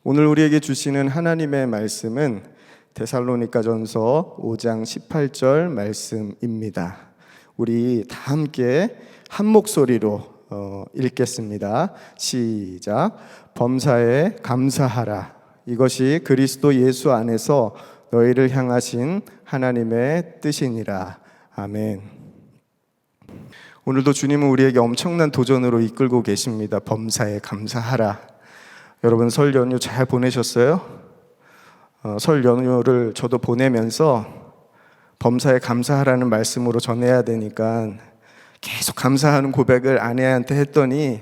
오늘 우리에게 주시는 하나님의 말씀은 데살로니가전서 5장 18절 말씀입니다. 우리 다 함께 한 목소리로 읽겠습니다. 시작. 범사에 감사하라. 이것이 그리스도 예수 안에서 너희를 향하신 하나님의 뜻이니라. 아멘. 오늘도 주님은 우리에게 엄청난 도전으로 이끌고 계십니다. 범사에 감사하라. 여러분 설 연휴 잘 보내셨어요? 설 연휴를 저도 보내면서 범사에 감사하라는 말씀으로 전해야 되니까 계속 감사하는 고백을 아내한테 했더니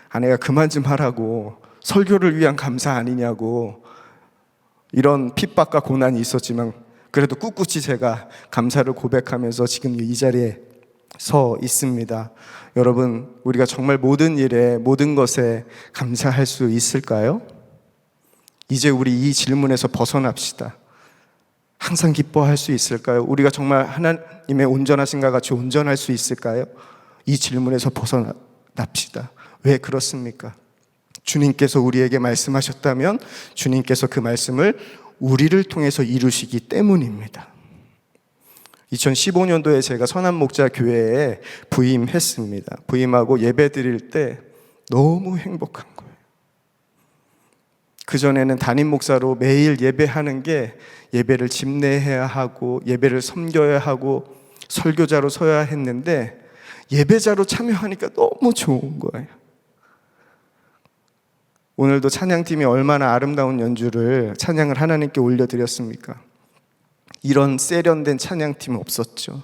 아내가 그만 좀 하라고, 설교를 위한 감사 아니냐고, 이런 핍박과 고난이 있었지만 그래도 꿋꿋이 제가 감사를 고백하면서 지금 이 자리에 서 있습니다. 여러분, 우리가 정말 모든 일에, 모든 것에 감사할 수 있을까요? 이제 우리 이 질문에서 벗어납시다. 항상 기뻐할 수 있을까요? 우리가 정말 하나님의 온전하신가 같이 온전할 수 있을까요? 이 질문에서 벗어납시다. 왜 그렇습니까? 주님께서 우리에게 말씀하셨다면 주님께서 그 말씀을 우리를 통해서 이루시기 때문입니다. 2015년도에 제가 선한목자교회에 부임했습니다. 부임하고 예배 드릴 때 너무 행복한 거예요. 그전에는 담임 목사로 매일 예배하는 게 예배를 집례해야 하고 예배를 섬겨야 하고 설교자로 서야 했는데 예배자로 참여하니까 너무 좋은 거예요. 오늘도 찬양팀이 얼마나 아름다운 연주를, 찬양을 하나님께 올려드렸습니까? 이런 세련된 찬양팀은 없었죠.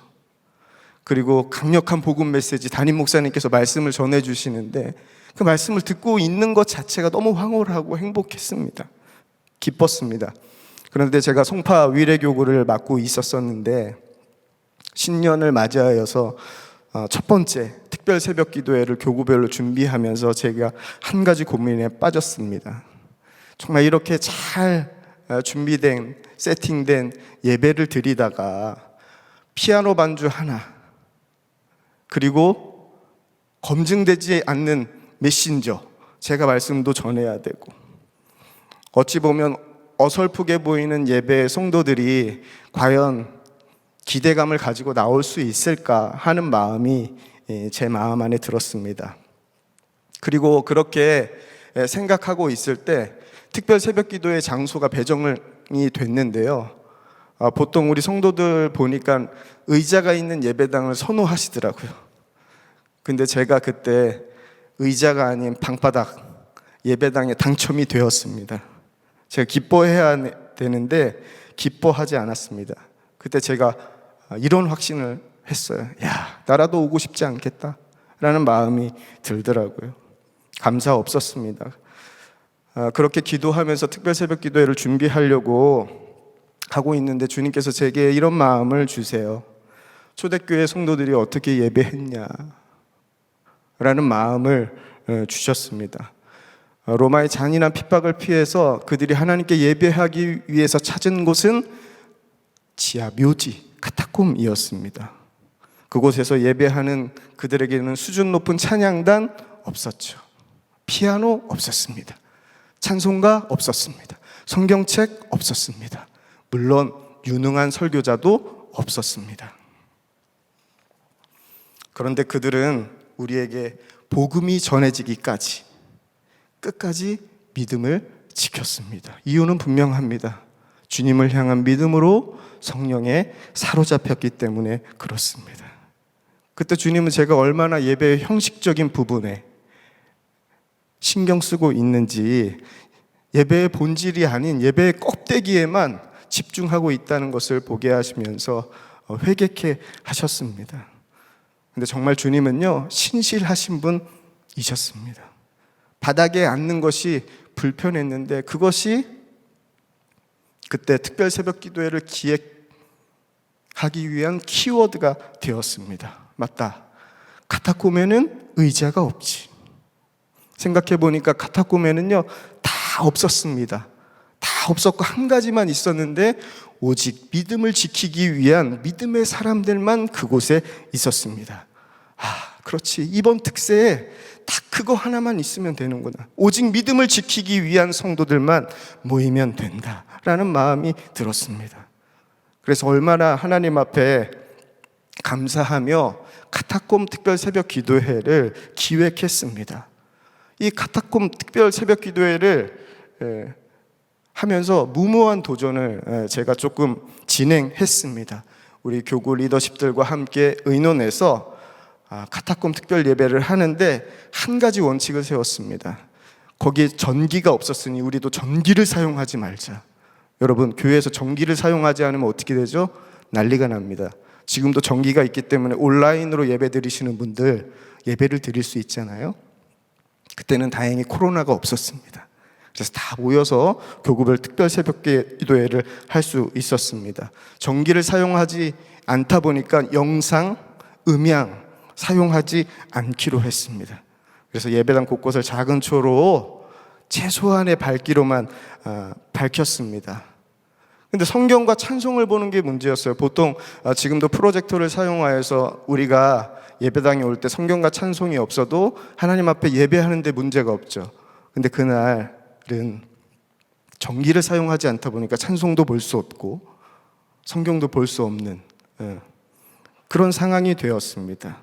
그리고 강력한 복음 메시지, 담임 목사님께서 말씀을 전해주시는데 그 말씀을 듣고 있는 것 자체가 너무 황홀하고 행복했습니다. 기뻤습니다. 그런데 제가 송파 위례교구를 맡고 있었었는데 신년을 맞이하여서 첫 번째 특별 새벽 기도회를 교구별로 준비하면서 제가 한 가지 고민에 빠졌습니다. 정말 이렇게 잘 준비된, 세팅된 예배를 드리다가 피아노 반주 하나, 그리고 검증되지 않는 메신저, 제가 말씀도 전해야 되고, 어찌 보면 어설프게 보이는 예배 성도들이 과연 기대감을 가지고 나올 수 있을까 하는 마음이 제 마음 안에 들었습니다. 그리고 그렇게 생각하고 있을 때 특별 새벽 기도의 장소가 배정이 됐는데요. 보통 우리 성도들 보니까 의자가 있는 예배당을 선호하시더라고요. 근데 제가 그때 의자가 아닌 방바닥 예배당에 당첨이 되었습니다. 제가 기뻐해야 되는데 기뻐하지 않았습니다. 그때 제가 이런 확신을 했어요. 야, 나라도 오고 싶지 않겠다 라는 마음이 들더라고요. 감사 없었습니다. 그렇게 기도하면서 특별 새벽 기도회를 준비하려고 하고 있는데 주님께서 제게 이런 마음을 주세요. 초대교회 성도들이 어떻게 예배했냐 라는 마음을 주셨습니다. 로마의 잔인한 핍박을 피해서 그들이 하나님께 예배하기 위해서 찾은 곳은 지하 묘지, 카타콤이었습니다. 그곳에서 예배하는 그들에게는 수준 높은 찬양단 없었죠. 피아노 없었습니다. 찬송가 없었습니다. 성경책 없었습니다. 물론 유능한 설교자도 없었습니다. 그런데 그들은 우리에게 복음이 전해지기까지 끝까지 믿음을 지켰습니다. 이유는 분명합니다. 주님을 향한 믿음으로 성령에 사로잡혔기 때문에 그렇습니다. 그때 주님은 제가 얼마나 예배의 형식적인 부분에 신경 쓰고 있는지, 예배의 본질이 아닌 예배의 껍데기에만 집중하고 있다는 것을 보게 하시면서 회개케 하셨습니다. 근데 정말 주님은요, 신실하신 분이셨습니다. 바닥에 앉는 것이 불편했는데 그것이 그때 특별 새벽 기도회를 기획하기 위한 키워드가 되었습니다. 맞다, 카타콤에는 의자가 없지. 생각해 보니까 카타콤에는요 다 없었습니다. 다 없었고 한 가지만 있었는데 오직 믿음을 지키기 위한 믿음의 사람들만 그곳에 있었습니다. 그렇지, 이번 특세에 딱 그거 하나만 있으면 되는구나. 오직 믿음을 지키기 위한 성도들만 모이면 된다라는 마음이 들었습니다. 그래서 얼마나 하나님 앞에 감사하며 카타콤 특별 새벽 기도회를 기획했습니다. 이 카타콤 특별 새벽 기도회를 하면서 무모한 도전을 제가 조금 진행했습니다. 우리 교구 리더십들과 함께 의논해서 카타콤 특별 예배를 하는데 한 가지 원칙을 세웠습니다. 거기에 전기가 없었으니 우리도 전기를 사용하지 말자. 여러분, 교회에서 전기를 사용하지 않으면 어떻게 되죠? 난리가 납니다. 지금도 전기가 있기 때문에 온라인으로 예배 드리시는 분들 예배를 드릴 수 있잖아요. 그때는 다행히 코로나가 없었습니다. 그래서 다 모여서 교구별 특별 새벽 기도회를 할 수 있었습니다. 전기를 사용하지 않다 보니까 영상, 음향 사용하지 않기로 했습니다. 그래서 예배당 곳곳을 작은 초로 최소한의 밝기로만 밝혔습니다. 근데 성경과 찬송을 보는 게 문제였어요. 보통 지금도 프로젝터를 사용하여서 우리가 예배당에 올 때 성경과 찬송이 없어도 하나님 앞에 예배하는데 문제가 없죠. 근데 그날은 전기를 사용하지 않다 보니까 찬송도 볼 수 없고 성경도 볼 수 없는 그런 상황이 되었습니다.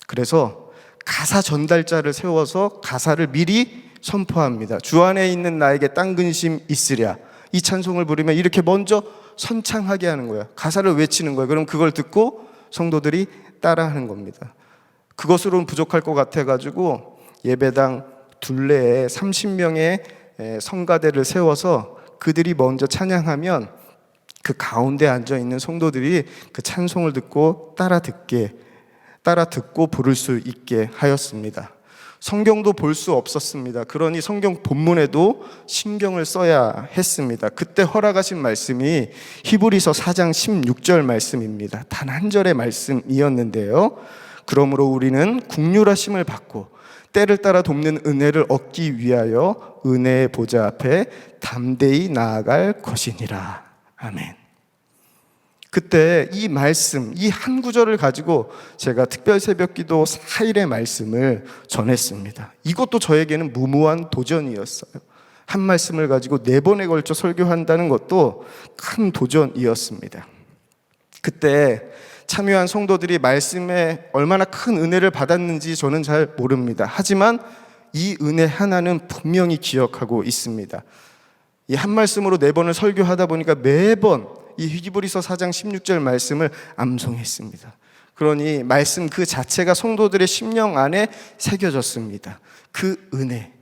그래서 가사 전달자를 세워서 가사를 미리 선포합니다. 주 안에 있는 나에게 딴 근심 있으랴. 이 찬송을 부르면 이렇게 먼저 선창하게 하는 거예요. 가사를 외치는 거예요. 그럼 그걸 듣고 성도들이 따라하는 겁니다. 그것으로는 부족할 것 같아가지고 예배당 둘레에 30명의 성가대를 세워서 그들이 먼저 찬양하면 그 가운데 앉아있는 성도들이 그 찬송을 듣고 따라 듣고 부를 수 있게 하였습니다. 성경도 볼 수 없었습니다. 그러니 성경 본문에도 신경을 써야 했습니다. 그때 허락하신 말씀이 히브리서 4장 16절 말씀입니다. 단 한 절의 말씀이었는데요. 그러므로 우리는 긍휼하심을 받고 때를 따라 돕는 은혜를 얻기 위하여 은혜의 보좌 앞에 담대히 나아갈 것이니라. 아멘. 그때 이 말씀, 이 한 구절을 가지고 제가 특별 새벽기도 4일의 말씀을 전했습니다. 이것도 저에게는 무모한 도전이었어요. 한 말씀을 가지고 4번에 걸쳐 설교한다는 것도 큰 도전이었습니다. 그때 참여한 성도들이 말씀에 얼마나 큰 은혜를 받았는지 저는 잘 모릅니다. 하지만 이 은혜 하나는 분명히 기억하고 있습니다. 이 한 말씀으로 4번을 설교하다 보니까 매번 이 히브리서 4장 16절 말씀을 암송했습니다. 그러니 말씀 그 자체가 성도들의 심령 안에 새겨졌습니다. 그 은혜,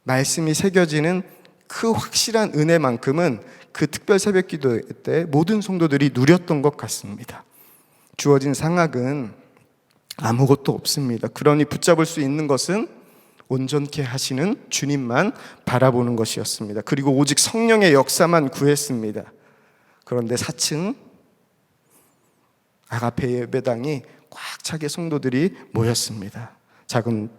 말씀이 새겨지는 그 확실한 은혜만큼은 그 특별 새벽 기도 때 모든 성도들이 누렸던 것 같습니다. 주어진 상황은 아무것도 없습니다. 그러니 붙잡을 수 있는 것은 온전케 하시는 주님만 바라보는 것이었습니다. 그리고 오직 성령의 역사만 구했습니다. 그런데 4층 아가페 예배당이 꽉 차게 성도들이 모였습니다. 작은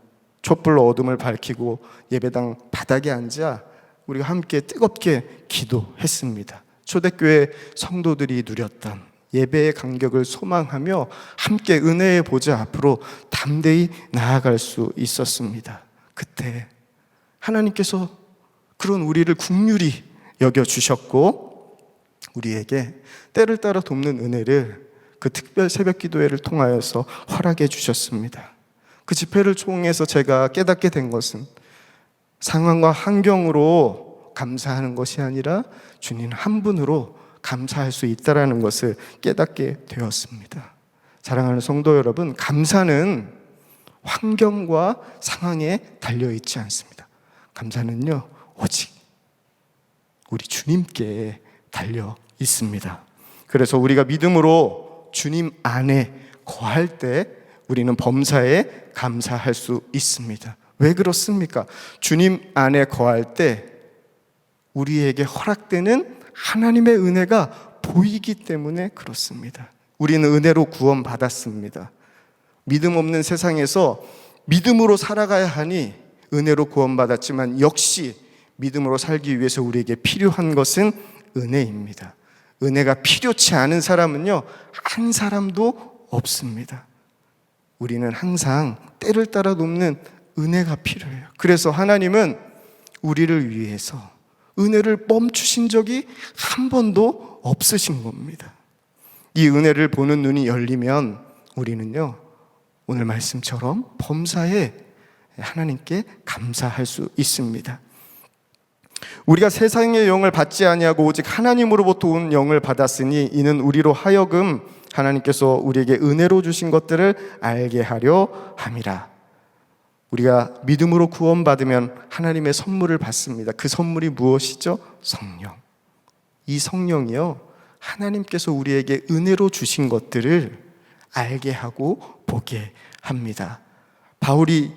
촛불로 어둠을 밝히고 예배당 바닥에 앉아 우리가 함께 뜨겁게 기도했습니다. 초대교회 성도들이 누렸던 예배의 간격을 소망하며 함께 은혜의 보좌 앞으로 담대히 나아갈 수 있었습니다. 그때 하나님께서 그런 우리를 긍휼히 여겨주셨고 우리에게 때를 따라 돕는 은혜를 그 특별 새벽 기도회를 통하여서 허락해 주셨습니다. 그 집회를 통해서 제가 깨닫게 된 것은 상황과 환경으로 감사하는 것이 아니라 주님 한 분으로 감사할 수 있다는 것을 깨닫게 되었습니다. 사랑하는 성도 여러분, 감사는 환경과 상황에 달려있지 않습니다. 감사는요, 오직 우리 주님께 달려 있습니다. 그래서 우리가 믿음으로 주님 안에 거할 때 우리는 범사에 감사할 수 있습니다. 왜 그렇습니까? 주님 안에 거할 때 우리에게 허락되는 하나님의 은혜가 보이기 때문에 그렇습니다. 우리는 은혜로 구원받았습니다. 믿음 없는 세상에서 믿음으로 살아가야 하니 은혜로 구원받았지만 역시 믿음으로 살기 위해서 우리에게 필요한 것은 은혜입니다. 은혜가 필요치 않은 사람은요, 한 사람도 없습니다. 우리는 항상 때를 따라 돕는 은혜가 필요해요. 그래서 하나님은 우리를 위해서 은혜를 멈추신 적이 한 번도 없으신 겁니다. 이 은혜를 보는 눈이 열리면 우리는요, 오늘 말씀처럼 범사에 하나님께 감사할 수 있습니다. 우리가 세상의 영을 받지 아니하고 오직 하나님으로부터 온 영을 받았으니 이는 우리로 하여금 하나님께서 우리에게 은혜로 주신 것들을 알게 하려 함이라. 우리가 믿음으로 구원받으면 하나님의 선물을 받습니다. 그 선물이 무엇이죠? 성령. 이 성령이요, 하나님께서 우리에게 은혜로 주신 것들을 알게 하고 보게 합니다. 바울이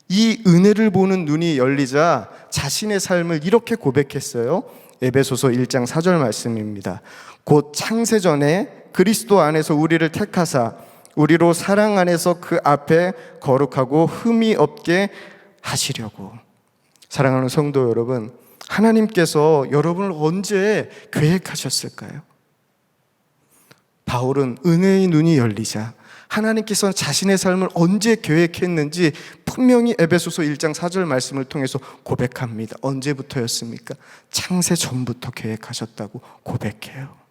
이 은혜를 보는 눈이 열리자 자신의 삶을 이렇게 고백했어요. 에베소서 1장 4절 말씀입니다. 곧 창세전에 그리스도 안에서 우리를 택하사 우리로 사랑 안에서 그 앞에 거룩하고 흠이 없게 하시려고. 사랑하는 성도 여러분, 하나님께서 여러분을 언제 계획하셨을까요? 바울은 은혜의 눈이 열리자 하나님께서 자신의 삶을 언제 계획했는지 분명히 에베소서 1장 4절 말씀을 통해서 고백합니다. 언제부터였습니까? 창세 전부터 계획하셨다고 고백해요.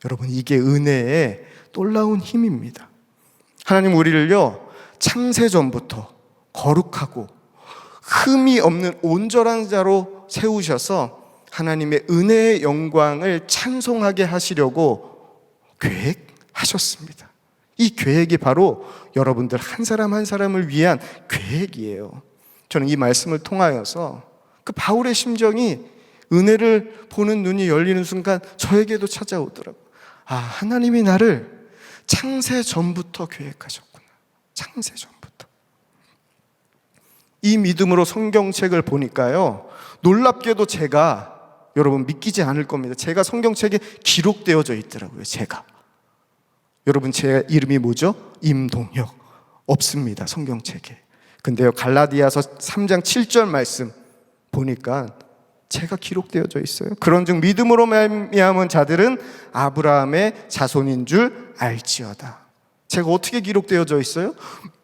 여러분, 이게 은혜의 놀라운 힘입니다. 하나님 우리를요, 창세 전부터 거룩하고 흠이 없는 온전한 자로 세우셔서 하나님의 은혜의 영광을 찬송하게 하시려고 계획하셨습니다. 이 계획이 바로 여러분들 한 사람 한 사람을 위한 계획이에요. 저는 이 말씀을 통하여서 그 바울의 심정이 은혜를 보는 눈이 열리는 순간 저에게도 찾아오더라고요. 아, 하나님이 나를 창세 전부터 계획하셨구나. 창세 전부터. 이 믿음으로 성경책을 보니까요, 놀랍게도 제가, 여러분 믿기지 않을 겁니다, 제가 성경책에 기록되어져 있더라고요. 제가. 여러분, 제 이름이 뭐죠? 임동혁. 없습니다, 성경책에. 근데요, 갈라디아서 3장 7절 말씀 보니까 제가 기록되어져 있어요. 그런즉 믿음으로 말미암은 자들은 아브라함의 자손인 줄 알지어다. 제가 어떻게 기록되어져 있어요?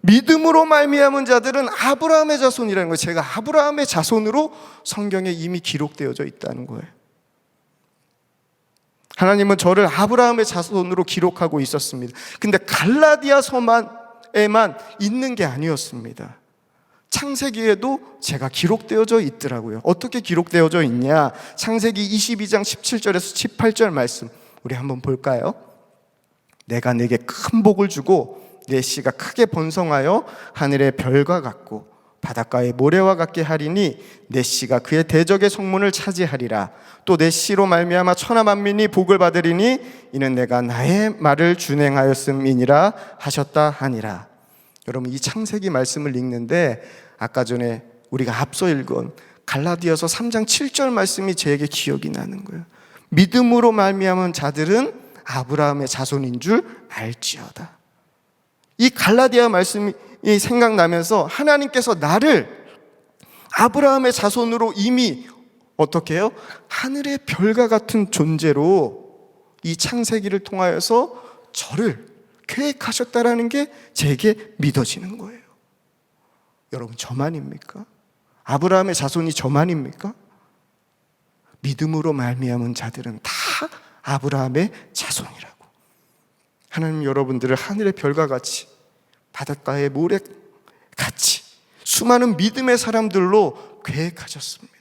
믿음으로 말미암은 자들은 아브라함의 자손이라는 거예요. 제가 아브라함의 자손으로 성경에 이미 기록되어져 있다는 거예요. 하나님은 저를 아브라함의 자손으로 기록하고 있었습니다. 근데 갈라디아서에만 있는 게 아니었습니다. 창세기에도 제가 기록되어져 있더라고요. 어떻게 기록되어져 있냐? 창세기 22장 17절에서 18절 말씀 우리 한번 볼까요? 내가 내게 큰 복을 주고 내 씨가 크게 번성하여 하늘의 별과 같고 바닷가의 모래와 같게 하리니 내 씨가 그의 대적의 성문을 차지하리라. 또 내 씨로 말미암아 천하 만민이 복을 받으리니 이는 내가 나의 말을 준행하였음이니라 하셨다 하니라. 여러분, 이 창세기 말씀을 읽는데 아까 전에 우리가 앞서 읽은 갈라디아서 3장 7절 말씀이 제게 기억이 나는 거예요. 믿음으로 말미암은 자들은 아브라함의 자손인 줄 알지어다. 이 갈라디아 말씀이 생각나면서 하나님께서 나를 아브라함의 자손으로 이미 어떻게 해요? 하늘의 별과 같은 존재로 이 창세기를 통하여서 저를 계획하셨다라는 게 제게 믿어지는 거예요. 여러분, 저만입니까? 아브라함의 자손이 저만입니까? 믿음으로 말미암은 자들은 다 아브라함의 자손이라고. 하나님 여러분들을 하늘의 별과 같이 바닷가의 모래 같이 수많은 믿음의 사람들로 계획하셨습니다.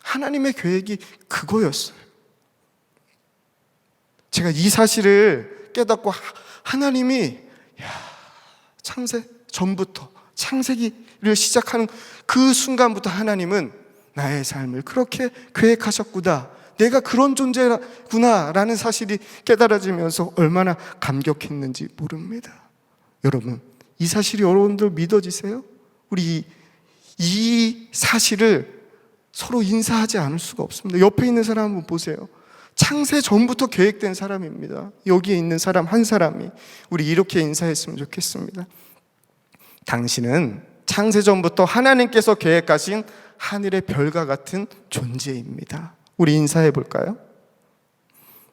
하나님의 계획이 그거였어요. 제가 이 사실을 깨닫고 하나님이 창세 전부터 창세기를 시작하는 그 순간부터 하나님은 나의 삶을 그렇게 계획하셨구나, 내가 그런 존재구나 라는 사실이 깨달아지면서 얼마나 감격했는지 모릅니다. 여러분, 이 사실이 여러분들 믿어지세요? 우리 이 사실을 서로 인사하지 않을 수가 없습니다. 옆에 있는 사람 한번 보세요. 창세 전부터 계획된 사람입니다. 여기에 있는 사람 한 사람이 우리 이렇게 인사했으면 좋겠습니다. 당신은 창세 전부터 하나님께서 계획하신 하늘의 별과 같은 존재입니다. 우리 인사해 볼까요?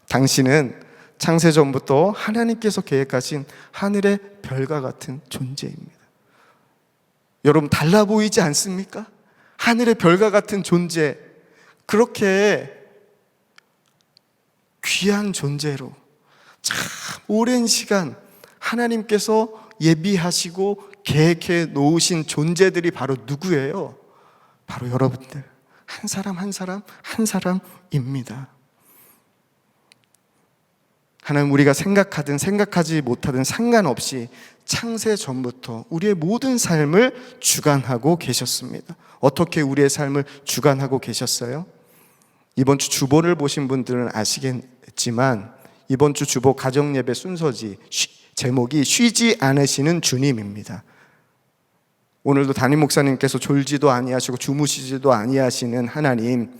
당신은 창세전부터 하나님께서 계획하신 하늘의 별과 같은 존재입니다. 여러분, 달라 보이지 않습니까? 하늘의 별과 같은 존재, 그렇게 귀한 존재로 참 오랜 시간 하나님께서 예비하시고 계획해 놓으신 존재들이 바로 누구예요? 바로 여러분들, 한 사람 한 사람 한 사람입니다. 하나님, 우리가 생각하든 생각하지 못하든 상관없이 창세 전부터 우리의 모든 삶을 주관하고 계셨습니다. 어떻게 우리의 삶을 주관하고 계셨어요? 이번 주 주보를 보신 분들은 아시겠지만 이번 주 주보 가정예배 순서지 제목이 쉬지 않으시는 주님입니다. 오늘도 담임 목사님께서 졸지도 아니하시고 주무시지도 아니하시는 하나님,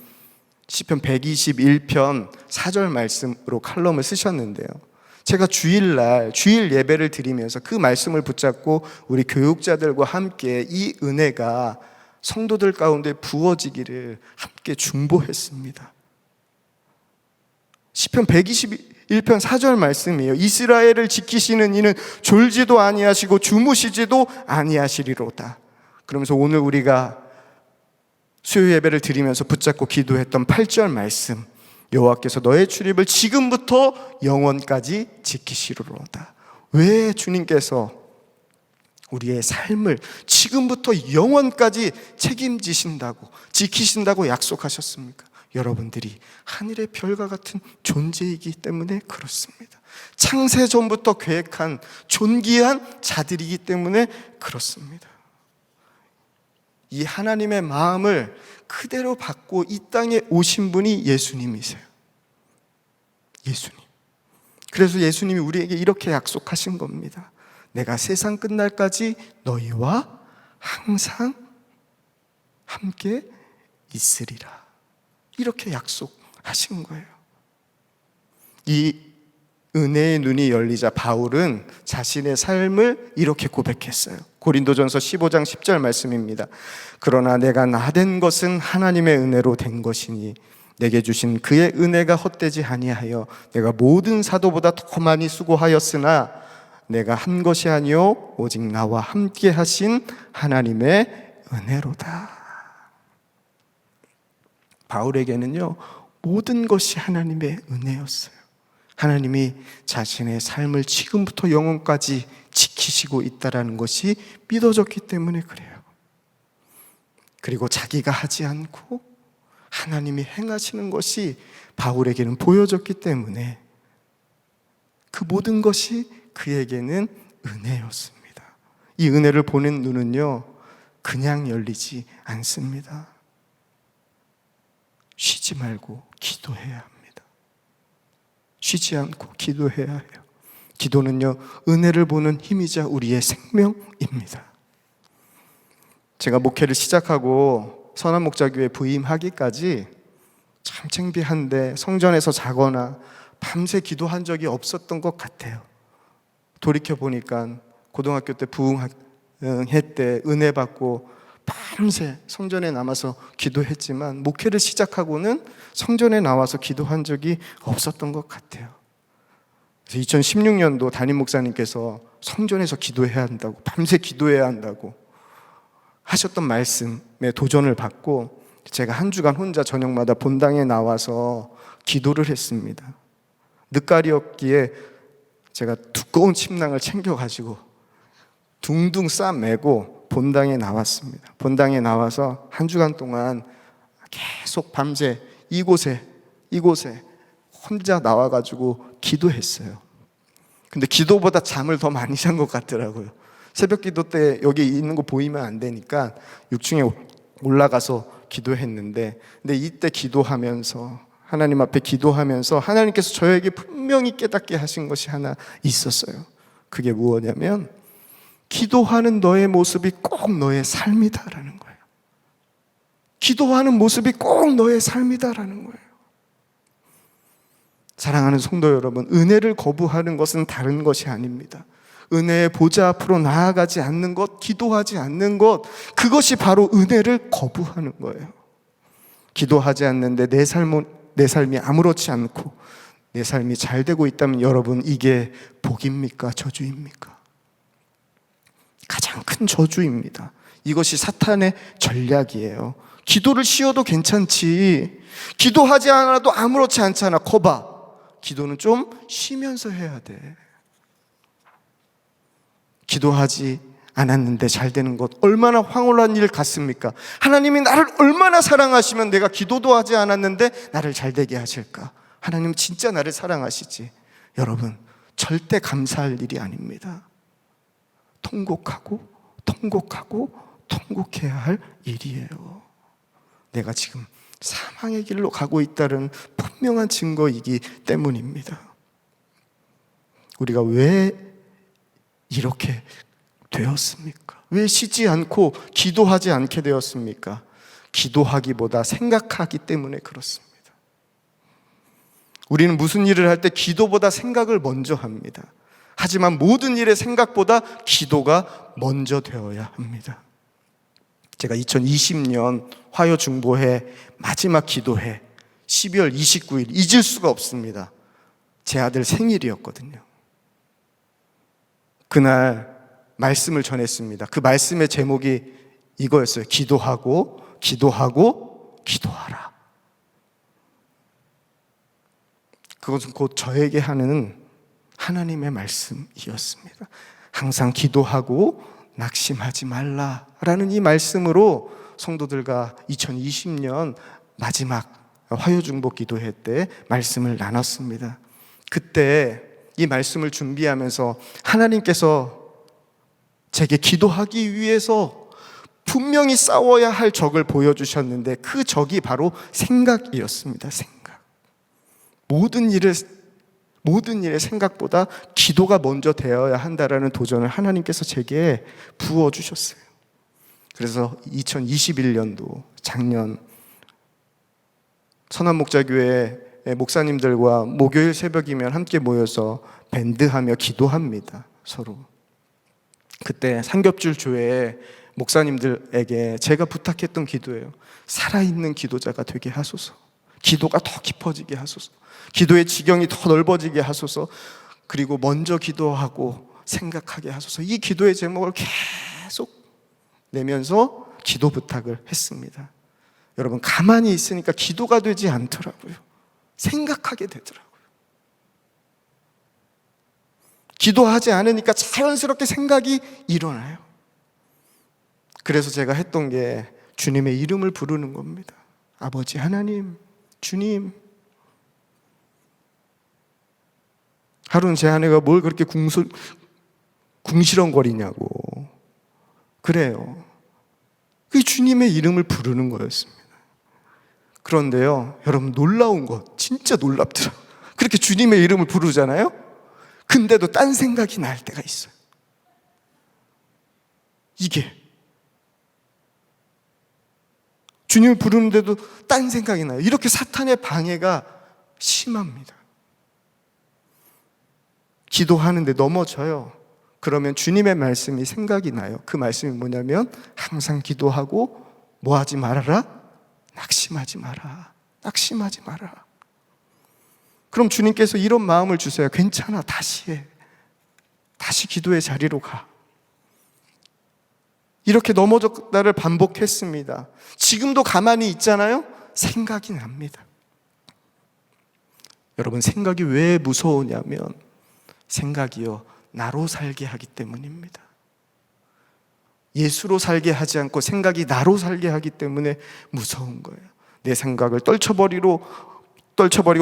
시편 121편 4절 말씀으로 칼럼을 쓰셨는데요. 제가 주일날 주일 예배를 드리면서 그 말씀을 붙잡고 우리 교육자들과 함께 이 은혜가 성도들 가운데 부어지기를 함께 중보했습니다. 시편 121편 4절 말씀이에요. 이스라엘을 지키시는 이는 졸지도 아니하시고 주무시지도 아니하시리로다. 그러면서 오늘 우리가 수요 예배를 드리면서 붙잡고 기도했던 8절 말씀, 여호와께서 너의 출입을 지금부터 영원까지 지키시리로다. 왜 주님께서 우리의 삶을 지금부터 영원까지 책임지신다고, 지키신다고 약속하셨습니까? 여러분들이 하늘의 별과 같은 존재이기 때문에 그렇습니다. 창세 전부터 계획한 존귀한 자들이기 때문에 그렇습니다. 이 하나님의 마음을 그대로 받고 이 땅에 오신 분이 예수님이세요. 예수님. 그래서 예수님이 우리에게 이렇게 약속하신 겁니다. 내가 세상 끝날까지 너희와 항상 함께 있으리라. 이렇게 약속하신 거예요. 이 은혜의 눈이 열리자 바울은 자신의 삶을 이렇게 고백했어요. 고린도전서 15장 10절 말씀입니다. 그러나 내가 나된 것은 하나님의 은혜로 된 것이니 내게 주신 그의 은혜가 헛되지 아니하여 내가 모든 사도보다 더 많이 수고하였으나 내가 한 것이 아니요 오직 나와 함께 하신 하나님의 은혜로다. 바울에게는요, 모든 것이 하나님의 은혜였어요. 하나님이 자신의 삶을 지금부터 영원까지 지키시고 있다는 것이 믿어졌기 때문에 그래요. 그리고 자기가 하지 않고 하나님이 행하시는 것이 바울에게는 보여졌기 때문에 그 모든 것이 그에게는 은혜였습니다. 이 은혜를 보는 눈은요, 그냥 열리지 않습니다. 쉬지 말고 기도해야 합니다. 쉬지 않고 기도해야 해요. 기도는요, 은혜를 보는 힘이자 우리의 생명입니다. 제가 목회를 시작하고 선한목자교회 부임하기까지 참 창피한데 성전에서 자거나 밤새 기도한 적이 없었던 것 같아요. 돌이켜보니까 고등학교 때 부흥회 때 은혜 받고 밤새 성전에 남아서 기도했지만 목회를 시작하고는 성전에 나와서 기도한 적이 없었던 것 같아요. 그래서 2016년도 담임 목사님께서 성전에서 기도해야 한다고, 밤새 기도해야 한다고 하셨던 말씀에 도전을 받고 제가 한 주간 혼자 저녁마다 본당에 나와서 기도를 했습니다. 늦가리였기에 제가 두꺼운 침낭을 챙겨가지고 둥둥 싸매고 본당에 나왔습니다. 본당에 나와서 한 주간 동안 계속 밤새 이곳에 혼자 나와가지고 기도했어요. 근데 기도보다 잠을 더 많이 잔 것 같더라고요. 새벽 기도 때 여기 있는 거 보이면 안 되니까 6층에 올라가서 기도했는데, 근데 이때 기도하면서 하나님 앞에 기도하면서 하나님께서 저에게 분명히 깨닫게 하신 것이 하나 있었어요. 그게 무엇이냐면 기도하는 너의 모습이 꼭 너의 삶이다라는 거예요. 기도하는 모습이 꼭 너의 삶이다라는 거예요. 사랑하는 성도 여러분, 은혜를 거부하는 것은 다른 것이 아닙니다. 은혜의 보좌 앞으로 나아가지 않는 것, 기도하지 않는 것, 그것이 바로 은혜를 거부하는 거예요. 기도하지 않는데 내 삶이 아무렇지 않고 내 삶이 잘 되고 있다면 여러분, 이게 복입니까? 저주입니까? 가장 큰 저주입니다. 이것이 사탄의 전략이에요. 기도를 쉬어도 괜찮지, 기도하지 않아도 아무렇지 않잖아. 거봐, 기도는 좀 쉬면서 해야 돼. 기도하지 않았는데 잘 되는 것, 얼마나 황홀한 일 같습니까? 하나님이 나를 얼마나 사랑하시면 내가 기도도 하지 않았는데 나를 잘 되게 하실까? 하나님 진짜 나를 사랑하시지. 여러분, 절대 감사할 일이 아닙니다. 통곡하고 통곡해야 할 일이에요. 내가 지금 사망의 길로 가고 있다는 분명한 증거이기 때문입니다. 우리가 왜 이렇게 되었습니까? 왜 쉬지 않고 기도하지 않게 되었습니까? 기도하기보다 생각하기 때문에 그렇습니다. 우리는 무슨 일을 할 때 기도보다 생각을 먼저 합니다. 하지만 모든 일의 생각보다 기도가 먼저 되어야 합니다. 제가 2020년 화요중보회 마지막 기도회 12월 29일 잊을 수가 없습니다. 제 아들 생일이었거든요. 그날 말씀을 전했습니다. 그 말씀의 제목이 이거였어요. 기도하고 기도하라. 그것은 곧 저에게 하는 하나님의 말씀이었습니다. 항상 기도하고 낙심하지 말라라는 이 말씀으로 성도들과 2020년 마지막 화요중보 기도회 때 말씀을 나눴습니다. 그때 이 말씀을 준비하면서 하나님께서 제게 기도하기 위해서 분명히 싸워야 할 적을 보여주셨는데, 그 적이 바로 생각이었습니다. 생각. 모든 일의 생각보다 기도가 먼저 되어야 한다라는 도전을 하나님께서 제게 부어주셨어요. 그래서 2021년도 작년 선한목자교회 목사님들과 목요일 새벽이면 함께 모여서 밴드하며 기도합니다. 서로. 그때 삼겹줄 교회 목사님들에게 제가 부탁했던 기도예요. 살아있는 기도자가 되게 하소서. 기도가 더 깊어지게 하소서. 기도의 지경이 더 넓어지게 하소서. 그리고 먼저 기도하고 생각하게 하소서. 이 기도의 제목을 계속 내면서 기도 부탁을 했습니다. 여러분, 가만히 있으니까 기도가 되지 않더라고요. 생각하게 되더라고요. 기도하지 않으니까 자연스럽게 생각이 일어나요. 그래서 제가 했던 게 주님의 이름을 부르는 겁니다. 아버지 하나님, 주님. 하루는 제 아내가 뭘 그렇게 궁시렁거리냐고. 그래요. 그게 주님의 이름을 부르는 거였습니다. 그런데요, 여러분, 놀라운 것, 진짜 놀랍더라고요. 그렇게 주님의 이름을 부르잖아요? 근데도 딴 생각이 날 때가 있어요. 이게 주님을 부르는데도 딴 생각이 나요. 이렇게 사탄의 방해가 심합니다. 기도하는데 넘어져요. 그러면 주님의 말씀이 생각이 나요. 그 말씀이 뭐냐면 항상 기도하고 뭐 하지 말아라? 낙심하지 마라. 낙심하지 마라. 그럼 주님께서 이런 마음을 주세요. 괜찮아, 다시 해. 다시 기도의 자리로 가. 이렇게 넘어졌다를 반복했습니다. 지금도 가만히 있잖아요? 생각이 납니다. 여러분, 생각이 왜 무서우냐면 생각이요, 나로 살게 하기 때문입니다. 예수로 살게 하지 않고 생각이 나로 살게 하기 때문에 무서운 거예요. 내 생각을 떨쳐버리고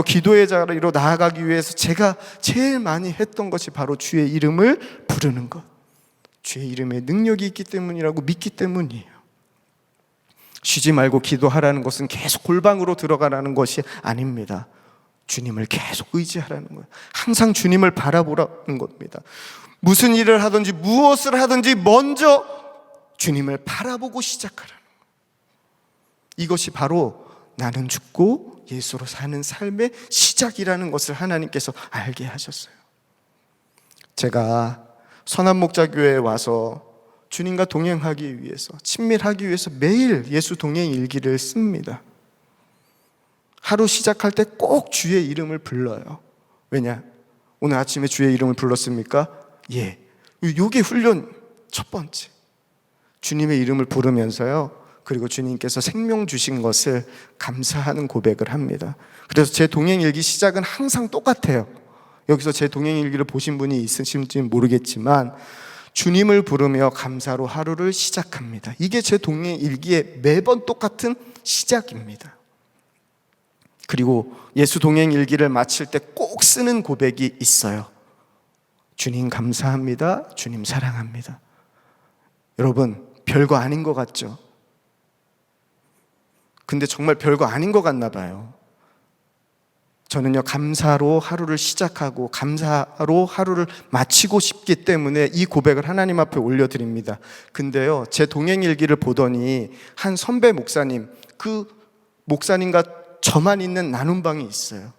기도의 자리로 나아가기 위해서 제가 제일 많이 했던 것이 바로 주의 이름을 부르는 것. 주의 이름에 능력이 있기 때문이라고 믿기 때문이에요. 쉬지 말고 기도하라는 것은 계속 골방으로 들어가라는 것이 아닙니다. 주님을 계속 의지하라는 거예요. 항상 주님을 바라보라는 겁니다. 무슨 일을 하든지 무엇을 하든지 먼저 주님을 바라보고 시작하라는 거예요. 이것이 바로 나는 죽고 예수로 사는 삶의 시작이라는 것을 하나님께서 알게 하셨어요. 제가 선한목자교회에 와서 주님과 동행하기 위해서, 친밀하기 위해서 매일 예수 동행 일기를 씁니다. 하루 시작할 때 꼭 주의 이름을 불러요. 왜냐? 오늘 아침에 주의 이름을 불렀습니까? 예. 요게 훈련 첫 번째. 주님의 이름을 부르면서요, 그리고 주님께서 생명 주신 것을 감사하는 고백을 합니다. 그래서 제 동행일기 시작은 항상 똑같아요. 여기서 제 동행일기를 보신 분이 있으신지는 모르겠지만 주님을 부르며 감사로 하루를 시작합니다. 이게 제 동행일기의 매번 똑같은 시작입니다. 그리고 예수 동행일기를 마칠 때 꼭 쓰는 고백이 있어요. 주님 감사합니다. 주님 사랑합니다. 여러분, 별거 아닌 것 같죠? 근데 정말 별거 아닌 것 같나 봐요. 저는요, 감사로 하루를 시작하고 감사로 하루를 마치고 싶기 때문에 이 고백을 하나님 앞에 올려드립니다. 근데요, 제 동행일기를 보더니 한 선배 목사님, 그 목사님과 저만 있는 나눔방이 있어요.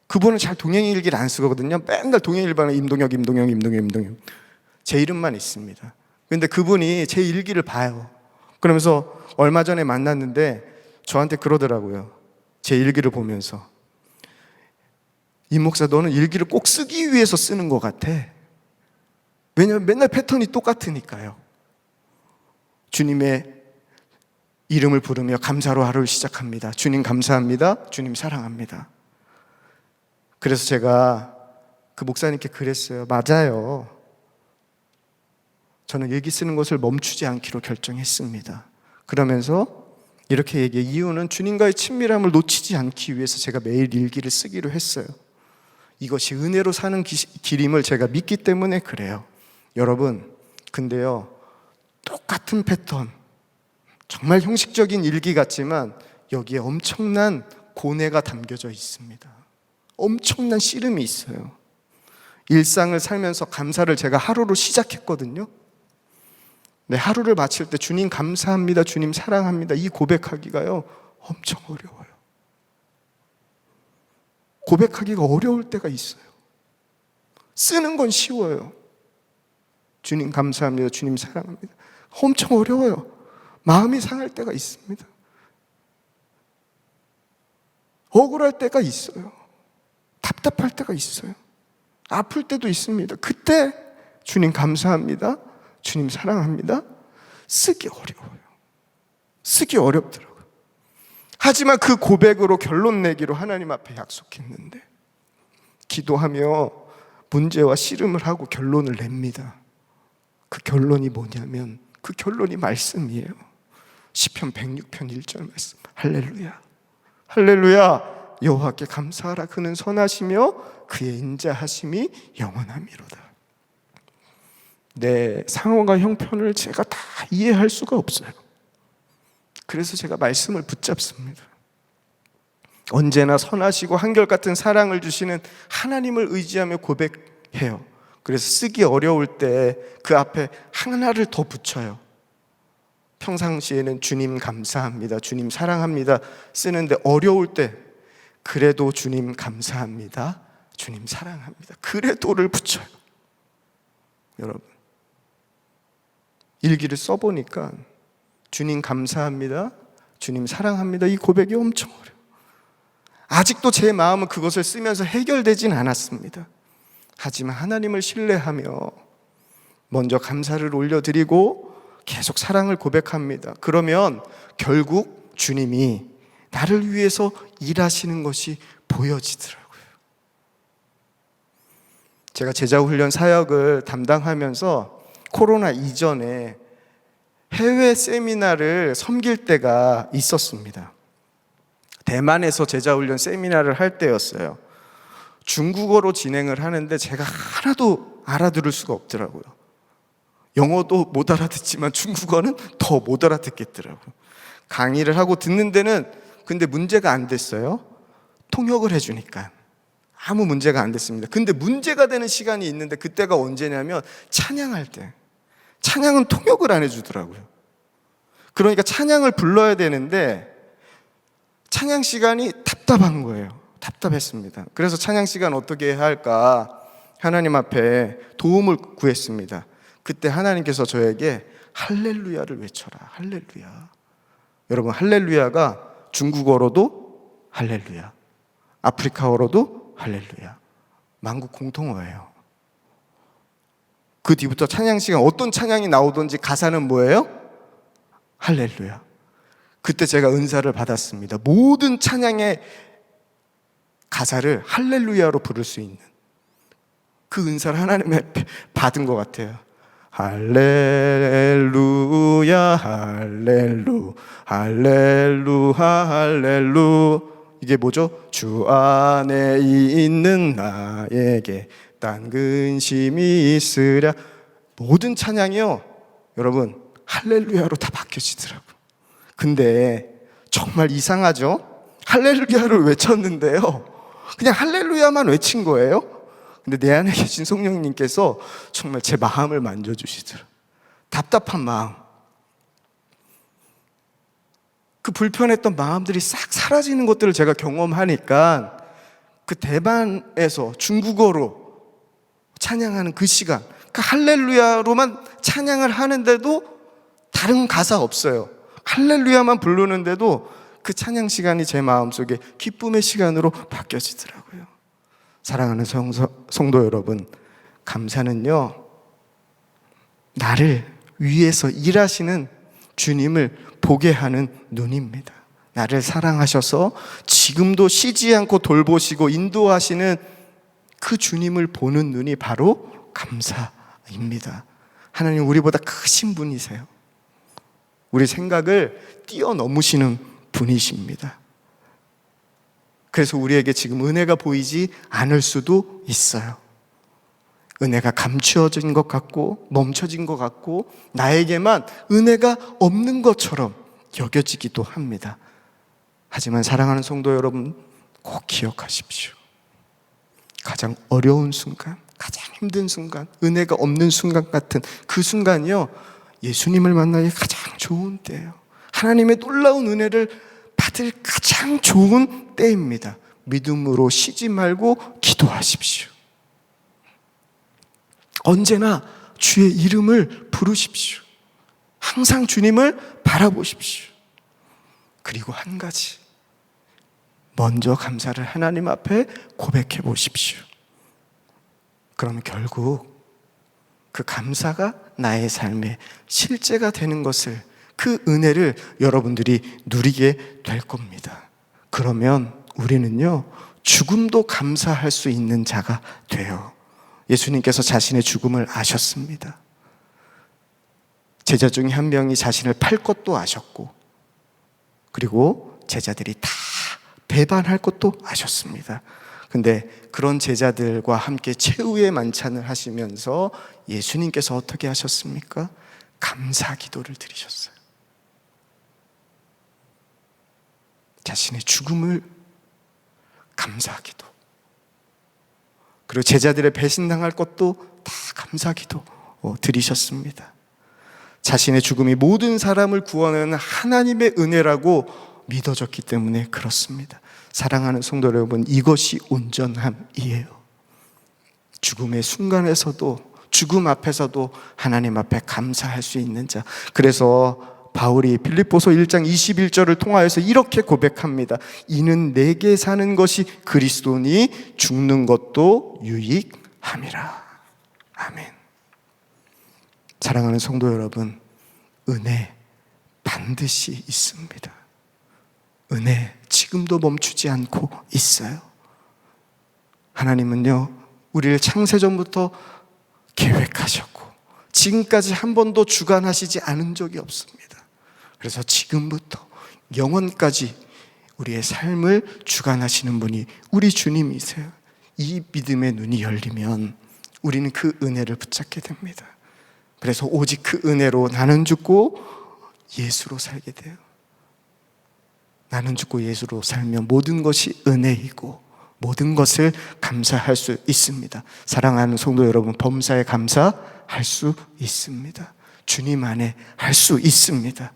그분은 잘 동행일기를 안 쓰거든요. 맨날 동행일기는 임동혁 제 이름만 있습니다. 근데 그분이 제 일기를 봐요. 그러면서 얼마 전에 만났는데 저한테 그러더라고요. 제 일기를 보면서, 임 목사, 너는 일기를 꼭 쓰기 위해서 쓰는 것 같아. 왜냐하면 맨날 패턴이 똑같으니까요. 주님의 이름을 부르며 감사로 하루를 시작합니다. 주님 감사합니다. 주님 사랑합니다. 그래서 제가 그 목사님께 그랬어요. 맞아요. 저는 일기 쓰는 것을 멈추지 않기로 결정했습니다. 그러면서 이렇게 얘기해. 이유는 주님과의 친밀함을 놓치지 않기 위해서 제가 매일 일기를 쓰기로 했어요. 이것이 은혜로 사는 길임을 제가 믿기 때문에 그래요. 여러분, 근데요, 똑같은 패턴, 정말 형식적인 일기 같지만 여기에 엄청난 고뇌가 담겨져 있습니다. 엄청난 씨름이 있어요. 일상을 살면서 감사를 제가 하루로 시작했거든요. 네, 하루를 마칠 때 주님 감사합니다, 주님 사랑합니다, 이 고백하기가요 엄청 어려워요. 고백하기가 어려울 때가 있어요. 쓰는 건 쉬워요. 주님 감사합니다, 주님 사랑합니다. 엄청 어려워요. 마음이 상할 때가 있습니다. 억울할 때가 있어요. 답답할 때가 있어요. 아플 때도 있습니다. 그때 주님 감사합니다, 주님 사랑합니다, 쓰기 어려워요. 쓰기 어렵더라고요. 하지만 그 고백으로 결론 내기로 하나님 앞에 약속했는데, 기도하며 문제와 씨름을 하고 결론을 냅니다. 그 결론이 뭐냐면, 그 결론이 말씀이에요. 시편 106편 1절 말씀. 할렐루야, 할렐루야, 여호와께 감사하라. 그는 선하시며 그의 인자하심이 영원하미로다. 내 상황과 형편을 제가 다 이해할 수가 없어요. 그래서 제가 말씀을 붙잡습니다. 언제나 선하시고 한결같은 사랑을 주시는 하나님을 의지하며 고백해요. 그래서 쓰기 어려울 때 그 앞에 하나를 더 붙여요. 평상시에는 주님 감사합니다, 주님 사랑합니다 쓰는데, 어려울 때 그래도 주님 감사합니다, 주님 사랑합니다, 그래도를 붙여요. 여러분, 일기를 써보니까 주님 감사합니다, 주님 사랑합니다, 이 고백이 엄청 어려워요. 아직도 제 마음은 그것을 쓰면서 해결되진 않았습니다. 하지만 하나님을 신뢰하며 먼저 감사를 올려드리고 계속 사랑을 고백합니다. 그러면 결국 주님이 나를 위해서 일하시는 것이 보여지더라고요. 제가 제자훈련 사역을 담당하면서 코로나 이전에 해외 세미나를 섬길 때가 있었습니다. 대만에서 제자훈련 세미나를 할 때였어요. 중국어로 진행을 하는데 제가 하나도 알아들을 수가 없더라고요. 영어도 못 알아듣지만 중국어는 더 못 알아듣겠더라고요. 강의를 하고 듣는 데는 근데 문제가 안 됐어요. 통역을 해주니까 아무 문제가 안 됐습니다. 근데 문제가 되는 시간이 있는데, 그때가 언제냐면 찬양할 때. 찬양은 통역을 안 해주더라고요. 그러니까 찬양을 불러야 되는데 찬양 시간이 답답한 거예요. 답답했습니다. 그래서 찬양 시간 어떻게 해야 할까 하나님 앞에 도움을 구했습니다. 그때 하나님께서 저에게 할렐루야를 외쳐라. 할렐루야. 여러분, 할렐루야가 중국어로도 할렐루야, 아프리카어로도 할렐루야, 만국 공통어예요. 그 뒤부터 찬양 시간 어떤 찬양이 나오든지 가사는 뭐예요? 할렐루야. 그때 제가 은사를 받았습니다. 모든 찬양의 가사를 할렐루야로 부를 수 있는 그 은사를 하나님의 받은 것 같아요. 할렐루야 할렐루 할렐루 할렐루. 이게 뭐죠? 주 안에 있는 나에게 딴 근심이 있으랴. 모든 찬양이요, 여러분 할렐루야로 다 바뀌어지더라고요. 근데 정말 이상하죠? 할렐루야를 외쳤는데요, 그냥 할렐루야만 외친 거예요. 근데 내 안에 계신 성령님께서 정말 제 마음을 만져주시더라고요. 답답한 마음, 그 불편했던 마음들이 싹 사라지는 것들을 제가 경험하니까 그 대만에서 중국어로 찬양하는 그 시간, 그 할렐루야로만 찬양을 하는데도 다른 가사 없어요. 할렐루야만 부르는데도 그 찬양 시간이 제 마음속에 기쁨의 시간으로 바뀌어지더라고요. 사랑하는 성도 여러분, 감사는요, 나를 위해서 일하시는 주님을 보게 하는 눈입니다. 나를 사랑하셔서 지금도 쉬지 않고 돌보시고 인도하시는 그 주님을 보는 눈이 바로 감사입니다. 하나님 우리보다 크신 분이세요. 우리 생각을 뛰어넘으시는 분이십니다. 그래서 우리에게 지금 은혜가 보이지 않을 수도 있어요. 은혜가 감추어진 것 같고 멈춰진 것 같고 나에게만 은혜가 없는 것처럼 여겨지기도 합니다. 하지만 사랑하는 성도 여러분, 꼭 기억하십시오. 가장 어려운 순간, 가장 힘든 순간, 은혜가 없는 순간 같은 그 순간이요, 예수님을 만나기 가장 좋은 때예요. 하나님의 놀라운 은혜를 받을 가장 좋은 때입니다. 믿음으로 쉬지 말고 기도하십시오. 언제나 주의 이름을 부르십시오. 항상 주님을 바라보십시오. 그리고 한 가지, 먼저 감사를 하나님 앞에 고백해 보십시오. 그럼 결국 그 감사가 나의 삶의 실제가 되는 것을, 그 은혜를 여러분들이 누리게 될 겁니다. 그러면 우리는요, 죽음도 감사할 수 있는 자가 돼요. 예수님께서 자신의 죽음을 아셨습니다. 제자 중에 한 명이 자신을 팔 것도 아셨고, 그리고 제자들이 다 배반할 것도 아셨습니다. 근데 그런 제자들과 함께 최후의 만찬을 하시면서 예수님께서 어떻게 하셨습니까? 감사 기도를 드리셨어요. 자신의 죽음을 감사 기도, 그리고 제자들의 배신당할 것도 다 감사 기도 드리셨습니다. 자신의 죽음이 모든 사람을 구원하는 하나님의 은혜라고 믿어졌기 때문에 그렇습니다. 사랑하는 성도 여러분, 이것이 온전함이에요. 죽음의 순간에서도, 죽음 앞에서도 하나님 앞에 감사할 수 있는 자. 그래서 바울이 빌립보서 1장 21절을 통하여서 이렇게 고백합니다. 이는 내게 사는 것이 그리스도니 죽는 것도 유익함이라. 아멘. 사랑하는 성도 여러분, 은혜 반드시 있습니다. 은혜 지금도 멈추지 않고 있어요. 하나님은요, 우리를 창세전부터 계획하셨고 지금까지 한 번도 주관하시지 않은 적이 없습니다. 그래서 지금부터 영원까지 우리의 삶을 주관하시는 분이 우리 주님이세요. 이 믿음의 눈이 열리면 우리는 그 은혜를 붙잡게 됩니다. 그래서 오직 그 은혜로 나는 죽고 예수로 살게 돼요. 나는 죽고 예수로 살면 모든 것이 은혜이고 모든 것을 감사할 수 있습니다. 사랑하는 성도 여러분, 범사에 감사할 수 있습니다. 주님 안에 할 수 있습니다.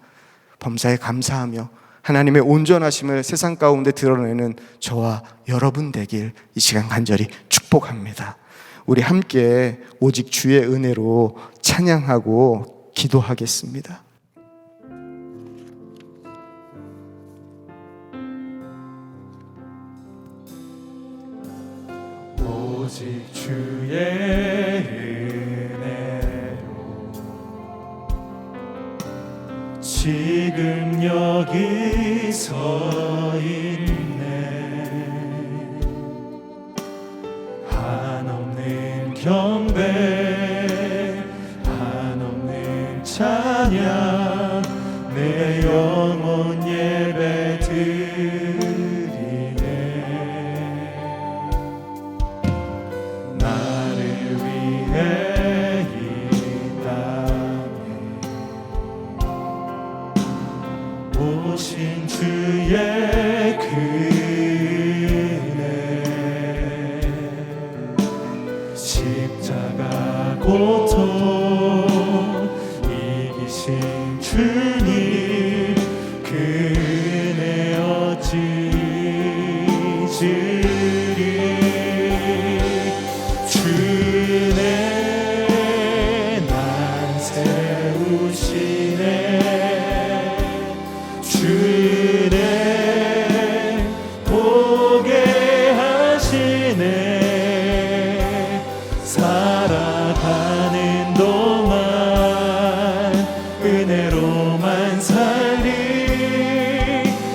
범사에 감사하며 하나님의 온전하심을 세상 가운데 드러내는 저와 여러분 되길 이 시간 간절히 축복합니다. 우리 함께 오직 주의 은혜로 찬양하고 기도하겠습니다. 오직 주의 은혜로 지금 여기 서 있네. 한없는 경배, 한없는 찬양, 내 영혼 예배 드리네. 나를 위해 이 땅에 오신 주의 은혜, 십자가 고통 이기신 주님, 그 은혜 어찌 잊으리. 주 은혜 날 세우시네. 주 은혜 보게 하시네. 살아가는 동안 은혜로만 살리.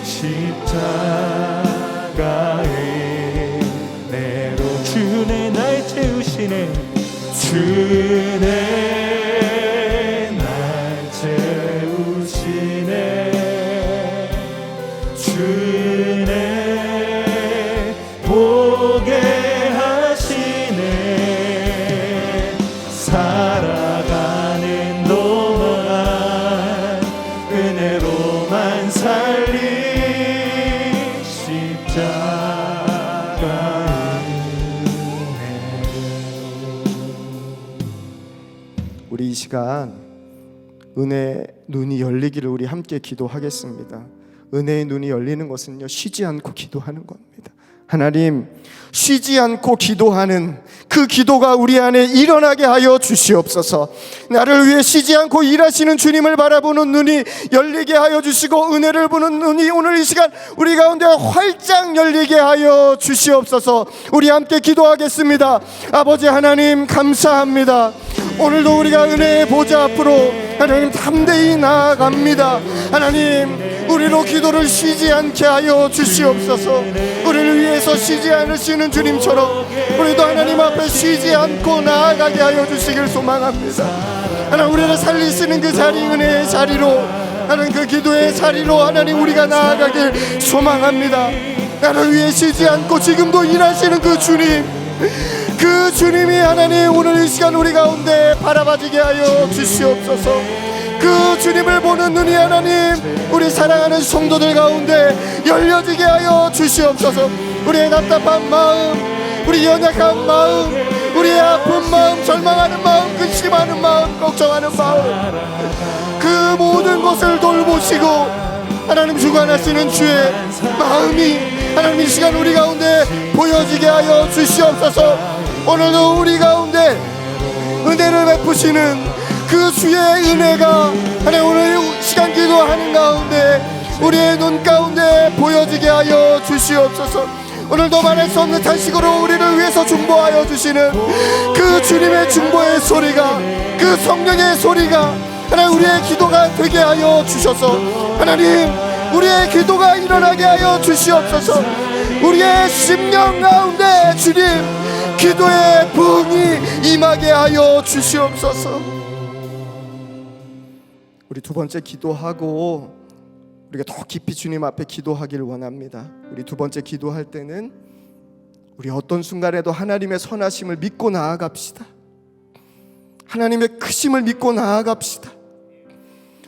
십자가의 은혜로 주 은혜 날 채우시네. 주 은혜 날 채우시네. 주 은혜 보게 하시네. 살아가는 동안 은혜로만 살리. 십자가의 우리 이 시간 은혜의 눈이 열리기를 우리 함께 기도하겠습니다. 은혜의 눈이 열리는 것은요, 쉬지 않고 기도하는 겁니다. 하나님, 쉬지 않고 기도하는 그 기도가 우리 안에 일어나게 하여 주시옵소서. 나를 위해 쉬지 않고 일하시는 주님을 바라보는 눈이 열리게 하여 주시고, 은혜를 보는 눈이 오늘 이 시간 우리 가운데 활짝 열리게 하여 주시옵소서. 우리 함께 기도하겠습니다. 아버지 하나님, 감사합니다. 오늘도 우리가 은혜의 보좌 앞으로 하나님 담대히 나아갑니다. 하나님, 우리로 기도를 쉬지 않게 하여 주시옵소서. 우리를 위해서 쉬지 않으시는 주님처럼 우리도 하나님 앞에 쉬지 않고 나아가게 하여 주시길 소망합니다. 하나님, 우리를 살리시는 그 자리, 은혜의 자리로, 하나님 그 기도의 자리로 하나님 우리가 나아가길 소망합니다. 나를 위해 쉬지 않고 지금도 일하시는 그 주님, 그 주님이 하나님 오늘 이 시간 우리 가운데 바라봐지게 하여 주시옵소서. 그 주님을 보는 눈이 하나님 우리 사랑하는 성도들 가운데 열려지게 하여 주시옵소서. 우리의 답답한 마음, 우리 연약한 마음, 우리의 아픈 마음, 절망하는 마음, 근심하는 마음, 걱정하는 마음, 그 모든 것을 돌보시고 하나님 주관하시는 주의 마음이 하나님 이 시간 우리 가운데 보여지게 하여 주시옵소서. 오늘도 우리 가운데 은혜를 베푸시는 그 주의 은혜가 하나님 오늘 시간 기도하는 가운데 우리의 눈 가운데 보여지게 하여 주시옵소서. 오늘도 말할 수 없는 탄식으로 우리를 위해서 중보하여 주시는 그 주님의 중보의 소리가, 그 성령의 소리가 하나님 우리의 기도가 되게 하여 주셔서 하나님 우리의 기도가 일어나게 하여 주시옵소서. 우리의 심령 가운데 주님 기도의 부흥이 임하게 하여 주시옵소서. 우리 두 번째 기도하고 우리가 더 깊이 주님 앞에 기도하기를 원합니다. 우리 두 번째 기도할 때는 우리 어떤 순간에도 하나님의 선하심을 믿고 나아갑시다. 하나님의 크심을 믿고 나아갑시다.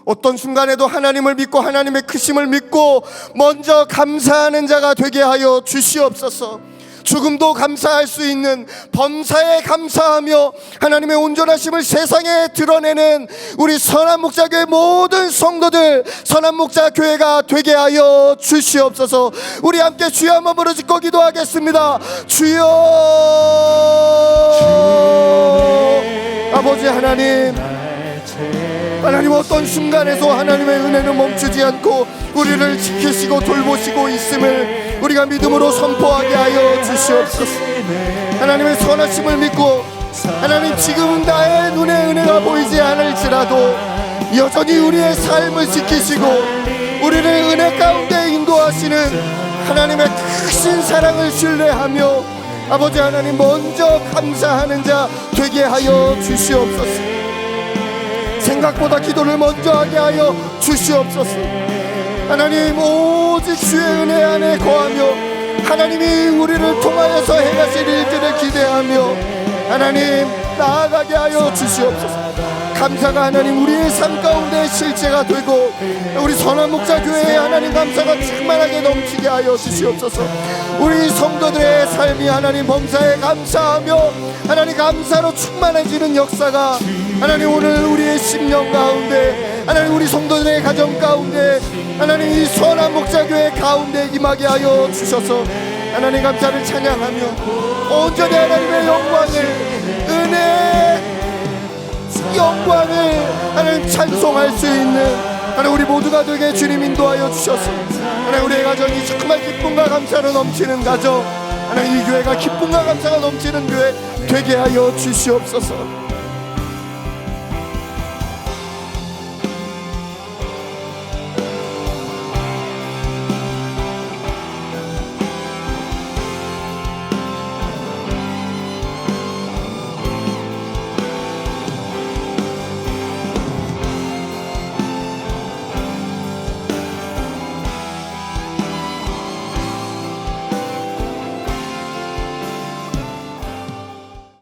어떤 순간에도 하나님을 믿고 하나님의 크심을 믿고 먼저 감사하는 자가 되게 하여 주시옵소서. 죽음도 감사할 수 있는 범사에 감사하며 하나님의 온전하심을 세상에 드러내는 우리 선한목자교회 모든 성도들, 선한목자교회가 되게 하여 주시옵소서. 우리 함께 주여 한번 부르짖고 기도하겠습니다. 주여, 아버지 하나님, 하나님 어떤 순간에서 하나님의 은혜는 멈추지 않고 우리를 지키시고 돌보시고 있음을 우리가 믿음으로 선포하게 하여 주시옵소서. 하나님의 선하심을 믿고 하나님 지금은 나의 눈에 은혜가 보이지 않을지라도 여전히 우리의 삶을 지키시고 우리를 은혜 가운데 인도하시는 하나님의 크신 사랑을 신뢰하며 아버지 하나님 먼저 감사하는 자 되게 하여 주시옵소서. 생각보다 기도를 먼저 하게 하여 주시옵소서. 하나님 오직 주의 은혜 안에 거하며 하나님이 우리를 통하여서 행하실 일들을 기대하며 하나님 나아가게 하여 주시옵소서. 감사가 하나님 우리의 삶 가운데 실제가 되고 우리 선한 목자 교회에 하나님 감사가 충만하게 넘치게 하여 주시옵소서. 우리 성도들의 삶이 하나님 범사에 감사하며 하나님 감사로 충만해지는 역사가 하나님 오늘 우리의 심령 가운데 하나님 우리 성도들의 가정 가운데 하나님 이 선한 목자 교회 가운데 임하게 하여 주셔서 하나님 감사를 찬양하며 온전히 하나님의 영광을 하나님 찬송할 수 있는 하나님 우리 모두가 되게 주님 인도하여 주셔서 하나님 우리의 가정이 정말 기쁨과 감사로 넘치는 가정 하나님 이 교회가 기쁨과 감사가 넘치는 교회 되게 하여 주시옵소서.